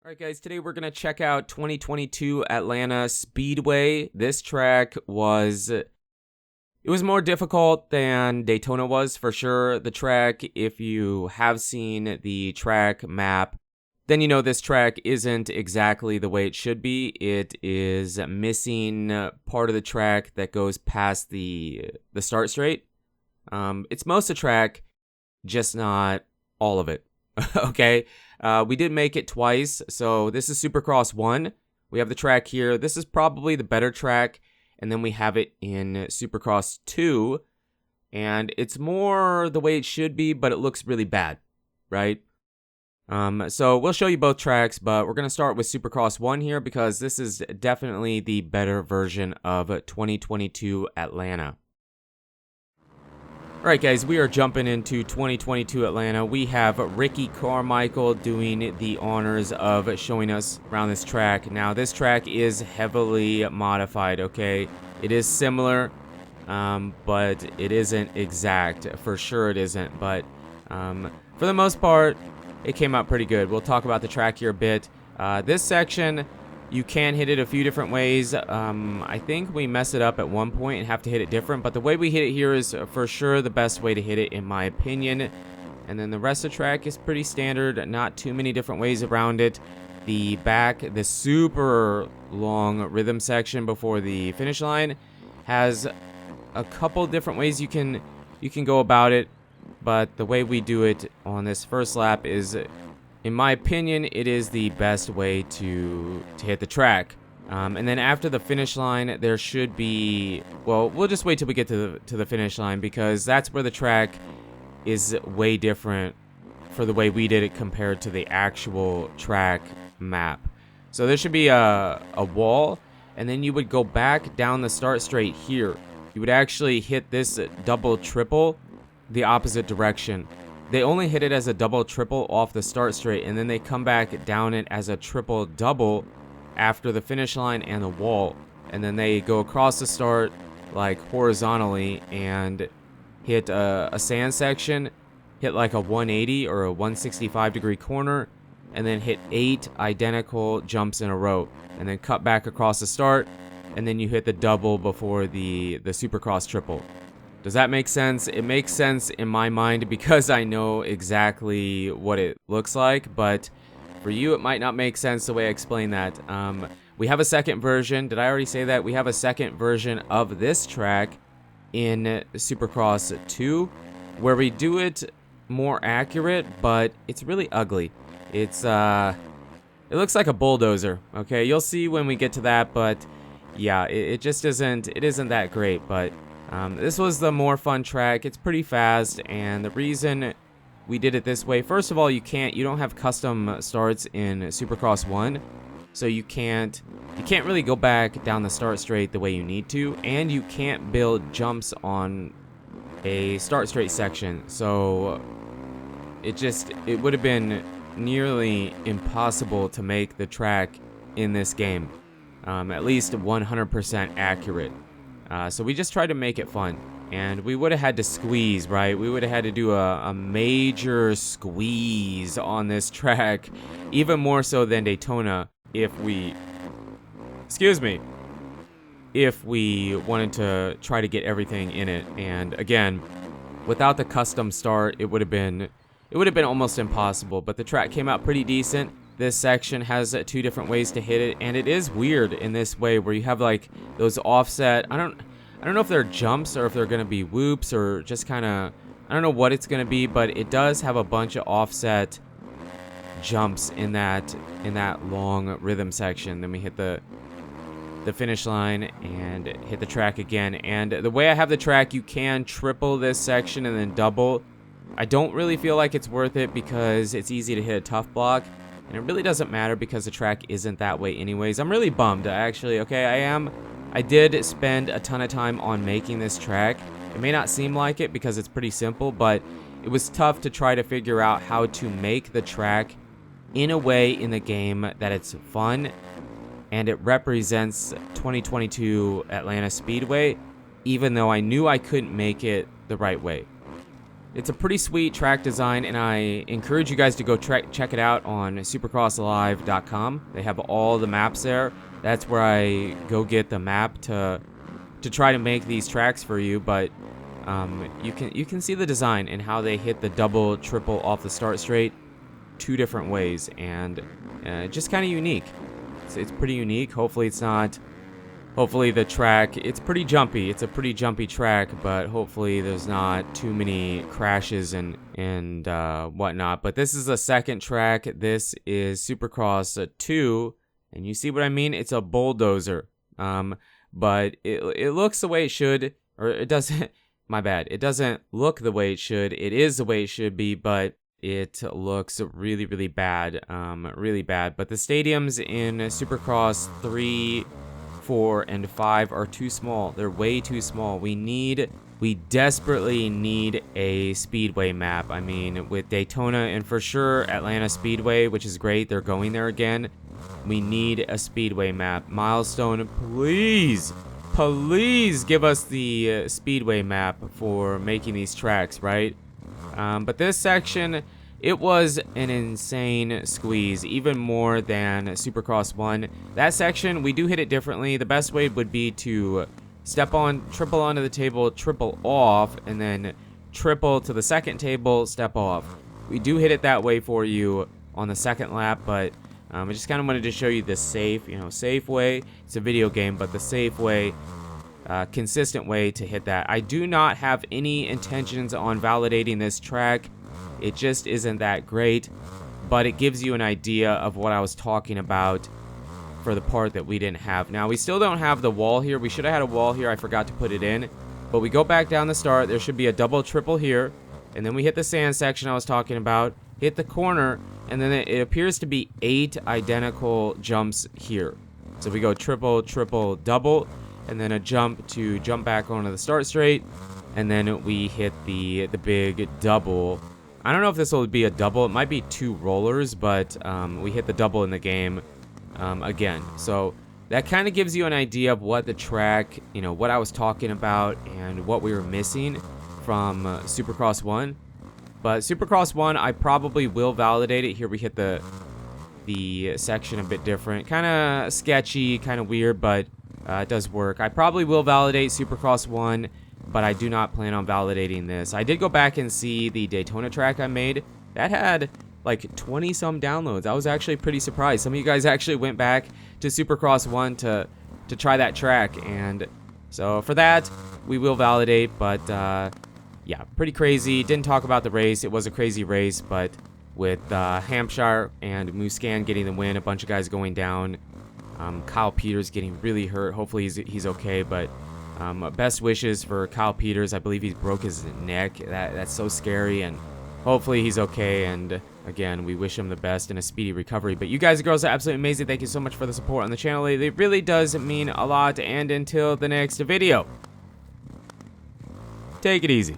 Alright guys, today we're going to check out 2022 Atlanta Speedway. This track was more difficult than Daytona was for sure. The track, if you have seen the track map, then you know this track isn't exactly the way it should be. It is missing part of the track that goes past the start straight. It's most of the track, just not all of it. Okay, we did make it twice, so this is Supercross 1. We have the track here. This is probably the better track, and then we have it in Supercross 2, and it's more the way it should be, but it looks really bad, right? So we'll show you both tracks, but we're going to start with Supercross 1 here because this is definitely the better version of 2022 Atlanta. Alright guys, we are jumping into 2022 Atlanta. We have Ricky Carmichael doing the honors of showing us around this track. Now this track is heavily modified, okay? It is similar, but it isn't exact. For sure it isn't, but for the most part, it came out pretty good. We'll talk about the track here a bit. This section, you can hit it a few different ways. I think we mess it up at one point and have to hit it different, but the way we hit it here is for sure the best way to hit it in my opinion. And then the rest of the track is pretty standard, not too many different ways around it. The super long rhythm section before the finish line has a couple different ways you can go about it, but the way we do it on this first lap is, in my opinion, it is the best way to hit the track. And then after the finish line, there should be... Well, we'll just wait till we get to the finish line because that's where the track is way different for the way we did it compared to the actual track map. So there should be a wall, and then you would go back down the start straight here. You would actually hit this double triple the opposite direction. They only hit it as a double triple off the start straight, and then they come back down it as a triple double after the finish line and the wall. And then they go across the start like horizontally and hit a sand section, hit like a 180 or a 165 degree corner, and then hit 8 identical jumps in a row, and then cut back across the start, and then you hit the double before the Supercross triple. Does that make sense? It makes sense in my mind because I know exactly what it looks like, but for you it might not make sense the way I explain that. We have a second version. Did I already say that? We have a second version of this track in Supercross 2 where we do it more accurate, but it's really ugly. It looks like a bulldozer, okay? You'll see when we get to that, but yeah, it just isn't that great, but this was the more fun track. It's pretty fast, and the reason we did it this way, first of all, you don't have custom starts in Supercross 1, so you can't really go back down the start straight the way you need to, and you can't build jumps on a start straight section. So it would have been nearly impossible to make the track in this game at least 100% accurate. So we just tried to make it fun, and we would have had to squeeze, right? We would have had to do a major squeeze on this track, even more so than Daytona if we wanted to try to get everything in it. And again, without the custom start, it would have been almost impossible, but the track came out pretty decent. This section has 2 different ways to hit it, and it is weird in this way where you have like those offset. I don't know if they're jumps or if they're going to be whoops or just kind of, I don't know what it's going to be, but it does have a bunch of offset jumps in that long rhythm section. Then we hit the finish line and hit the track again. And the way I have the track, you can triple this section and then double. I don't really feel like it's worth it because it's easy to hit a tough block. And it really doesn't matter because the track isn't that way anyways. I'm really bummed, actually. Okay, I did spend a ton of time on making this track. It may not seem like it because it's pretty simple, but it was tough to try to figure out how to make the track in a way in the game that it's fun and it represents 2022 Atlanta Speedway, even though I knew I couldn't make it the right way. It's a pretty sweet track design, and I encourage you guys to go check it out on supercrosslive.com. They have all the maps there. That's where I go get the map to try to make these tracks for you. But you can see the design and how they hit the double, triple off the start straight 2 different ways, and just kind of unique. It's pretty unique. Hopefully it's not. Hopefully the track, it's pretty jumpy. It's a pretty jumpy track, but hopefully there's not too many crashes and whatnot. But this is a second track. This is Supercross 2, and you see what I mean? It's a bulldozer. But it looks the way it should, or it doesn't. My bad. It doesn't look the way it should. It is the way it should be, but it looks really, really bad. Really bad. But the stadiums in Supercross 3, 4, and 5 are too small. They're way too small. We desperately need a speedway map. I mean, with Daytona and for sure Atlanta Speedway, which is great, they're going there again. We need a speedway map. Milestone, please give us the speedway map for making these tracks, right? But this section, it was an insane squeeze, even more than Supercross 1. That section, we do hit it differently. The best way would be to step on, triple onto the table, triple off, and then triple to the second table, step off. We do hit it that way for you on the second lap, but I just kind of wanted to show you the safe way. It's a video game, but the safe way, consistent way to hit that. I do not have any intentions on validating this track. It just isn't that great, but it gives you an idea of what I was talking about for the part that we didn't have. Now, we still don't have the wall here. We should have had a wall here. I forgot to put it in, but we go back down the start. There should be a double, triple here, and then we hit the sand section I was talking about, hit the corner, and then it appears to be 8 identical jumps here. So we go triple, triple, double, and then a jump to jump back onto the start straight, and then we hit the big double. I don't know if this will be a double. It might be 2 rollers, but we hit the double in the game again. So that kind of gives you an idea of what the track, what I was talking about and what we were missing from Supercross 1. But Supercross 1, I probably will validate it. Here we hit the section a bit different. Kind of sketchy, kind of weird, but it does work. I probably will validate Supercross 1, but I do not plan on validating this. I did go back and see the Daytona track I made. That had like 20 some downloads. I was actually pretty surprised. Some of you guys actually went back to Supercross 1 to try that track, and so for that we will validate. But yeah, pretty crazy. Didn't talk about the race. It was a crazy race, but with Hampshire and Muscan getting the win, a bunch of guys going down, Kyle Peters getting really hurt. Hopefully he's okay, but best wishes for Kyle Peters. I believe he broke his neck. That's so scary, and hopefully he's okay. And again, we wish him the best and a speedy recovery. But you guys and girls are absolutely amazing. Thank you so much for the support on the channel. It really does mean a lot. And until the next video, take it easy.